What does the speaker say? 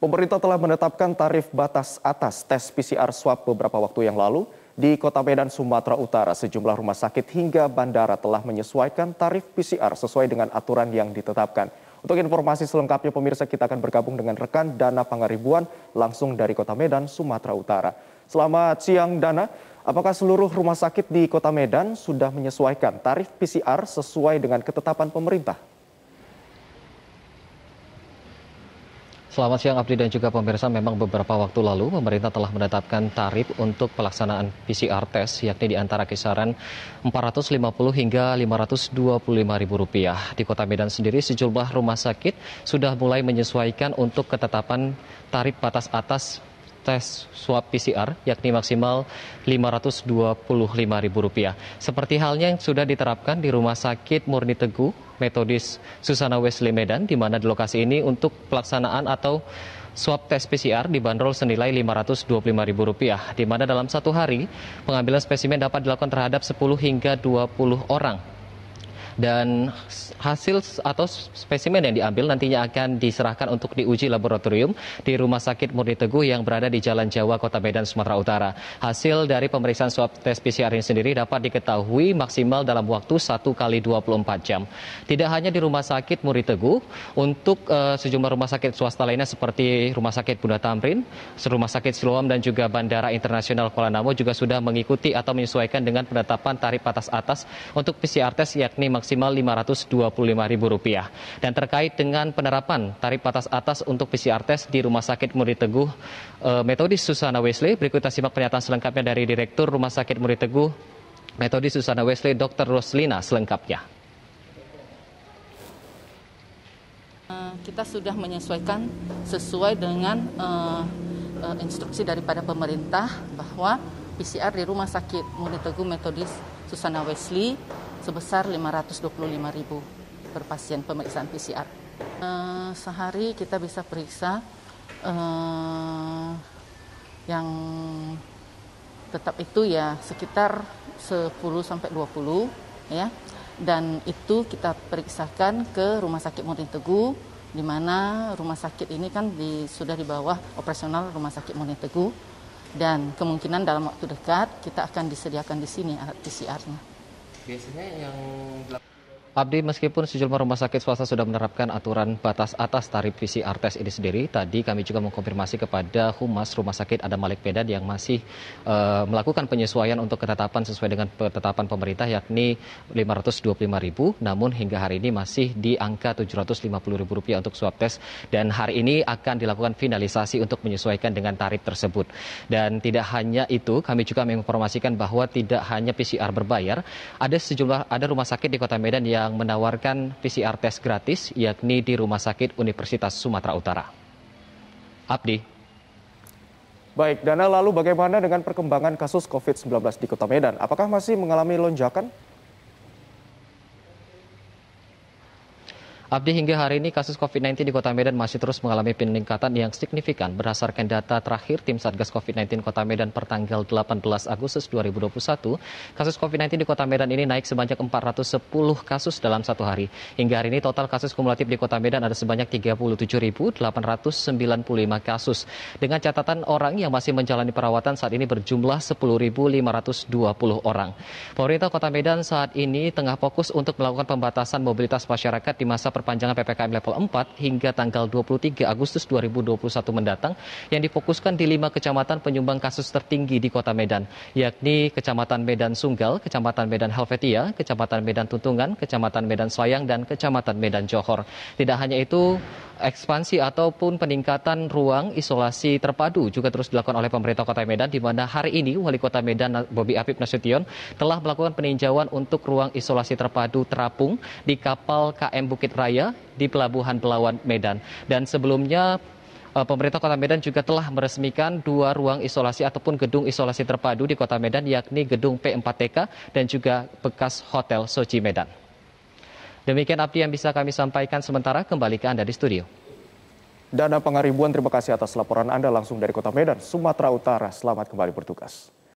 Pemerintah telah menetapkan tarif batas atas tes PCR swab beberapa waktu yang lalu. Di Kota Medan, Sumatera Utara, sejumlah rumah sakit hingga bandara telah menyesuaikan tarif PCR sesuai dengan aturan yang ditetapkan. Untuk informasi selengkapnya, pemirsa, kita akan bergabung dengan rekan Dana Pangaribuan langsung dari Kota Medan, Sumatera Utara. Selamat siang, Dana. Apakah seluruh rumah sakit di Kota Medan sudah menyesuaikan tarif PCR sesuai dengan ketetapan pemerintah? Selamat siang Abdi dan juga pemirsa, memang beberapa waktu lalu pemerintah telah menetapkan tarif untuk pelaksanaan PCR test yakni di antara kisaran Rp450 hingga Rp525.000. Di Kota Medan sendiri sejumlah rumah sakit sudah mulai menyesuaikan untuk ketetapan tarif batas atas tes swab PCR yakni maksimal Rp525.000. Seperti halnya yang sudah diterapkan di Rumah Sakit Murni Teguh Metodis Susana Wesley Medan, di mana di lokasi ini untuk pelaksanaan atau swab tes PCR dibanderol senilai Rp525.000, di mana dalam satu hari pengambilan spesimen dapat dilakukan terhadap 10 hingga 20 orang. Dan hasil atau spesimen yang diambil nantinya akan diserahkan untuk diuji laboratorium di Rumah Sakit Murni Teguh yang berada di Jalan Jawa, Kota Medan, Sumatera Utara. Hasil dari pemeriksaan swab tes PCR ini sendiri dapat diketahui maksimal dalam waktu 1 kali 24 jam. Tidak hanya di Rumah Sakit Murni Teguh, untuk sejumlah rumah sakit swasta lainnya seperti Rumah Sakit Bunda Tamrin, Rumah Sakit Siloam dan juga Bandara Internasional Kuala Namu juga sudah mengikuti atau menyesuaikan dengan penetapan tarif batas atas untuk PCR test yakni maksimal Rp525.000. Dan terkait dengan penerapan tarif batas atas untuk PCR test di Rumah Sakit Murni Teguh Metodis Susana Wesley, berikut kita simak pernyataan selengkapnya dari Direktur Rumah Sakit Murni Teguh Metodis Susana Wesley, Dr. Roslina, selengkapnya. Kita sudah menyesuaikan sesuai dengan instruksi daripada pemerintah bahwa PCR di Rumah Sakit Murni Teguh Metodis Susana Wesley sebesar Rp525.000 per pasien pemeriksaan PCR. Sehari kita bisa periksa yang tetap itu ya sekitar 10-20 ya. Dan itu kita periksakan ke Rumah Sakit Murni Teguh, di mana rumah sakit ini kan sudah di bawah operasional Rumah Sakit Murni Teguh, dan kemungkinan dalam waktu dekat kita akan disediakan di sini alat PCR-nya. Biasanya yang Abdi, meskipun sejumlah rumah sakit swasta sudah menerapkan aturan batas atas tarif PCR test ini sendiri, tadi kami juga mengkonfirmasi kepada Humas Rumah Sakit Adam Malik Medan yang masih melakukan penyesuaian untuk ketetapan sesuai dengan ketetapan pemerintah yakni Rp525.000, namun hingga hari ini masih di angka Rp750.000 untuk swab test, dan hari ini akan dilakukan finalisasi untuk menyesuaikan dengan tarif tersebut. Dan tidak hanya itu, kami juga menginformasikan bahwa tidak hanya PCR berbayar, ada rumah sakit di Kota Medan yang menawarkan PCR tes gratis, yakni di Rumah Sakit Universitas Sumatera Utara. Abdi. Baik, Dana, lalu bagaimana dengan perkembangan kasus COVID-19 di Kota Medan? Apakah masih mengalami lonjakan? Abdi, hingga hari ini kasus COVID-19 di Kota Medan masih terus mengalami peningkatan yang signifikan. Berdasarkan data terakhir Tim Satgas COVID-19 Kota Medan per tanggal 18 Agustus 2021, kasus COVID-19 di Kota Medan ini naik sebanyak 410 kasus dalam satu hari. Hingga hari ini total kasus kumulatif di Kota Medan ada sebanyak 37.895 kasus. Dengan catatan orang yang masih menjalani perawatan saat ini berjumlah 10.520 orang. Pemerintah Kota Medan saat ini tengah fokus untuk melakukan pembatasan mobilitas masyarakat di masa perpanjangan PPKM level 4 hingga tanggal 23 Agustus 2021 mendatang, yang difokuskan di 5 kecamatan penyumbang kasus tertinggi di Kota Medan, yakni Kecamatan Medan Sunggal, Kecamatan Medan Helvetia, Kecamatan Medan Tuntungan, Kecamatan Medan Sayang, dan Kecamatan Medan Johor. Tidak hanya itu, ekspansi ataupun peningkatan ruang isolasi terpadu juga terus dilakukan oleh pemerintah Kota Medan, di mana hari ini Wali Kota Medan Bobi Apip Nasution telah melakukan peninjauan untuk ruang isolasi terpadu terapung di kapal KM Bukit Raya di Pelabuhan Belawan Medan. Dan sebelumnya pemerintah Kota Medan juga telah meresmikan 2 ruang isolasi ataupun gedung isolasi terpadu di Kota Medan, yakni gedung P4TK dan juga bekas Hotel Sochi Medan. Demikian Abdi yang bisa kami sampaikan sementara, kembali ke Anda di studio. Dana Pangaribuan, terima kasih atas laporan Anda langsung dari Kota Medan, Sumatera Utara. Selamat kembali bertugas.